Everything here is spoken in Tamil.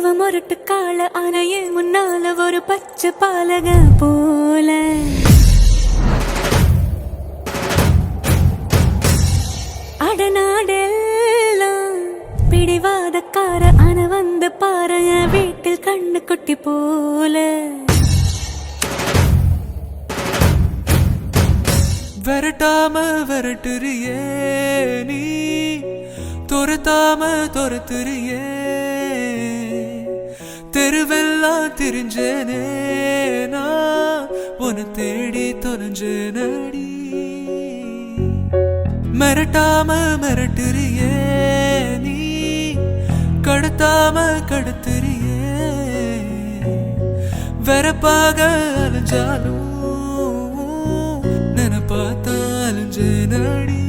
இவ முரட்டு கால ஆனையே முன்னால ஒரு பச்சை பாலக போல அடநாடெல்லாம் பிடிவாதக்கார ஆன வந்து பாரு வீட்டில் கண்ணு குட்டி போல விரட்டாம விரட்டுறியே நீ துரத்தாம துரத்துறியே தெருவெல்லாம் திரிஞ்சேனே நான் உன்னை தேடி தொலைஞ்சேனடி மிரட்டாம மிரட்டுறியே நீ கடத்தாம கடத்துறியே வெறப்பாக அலைஞ்சாலும் நினைப்பாத்தா அலைஞ்சேனடி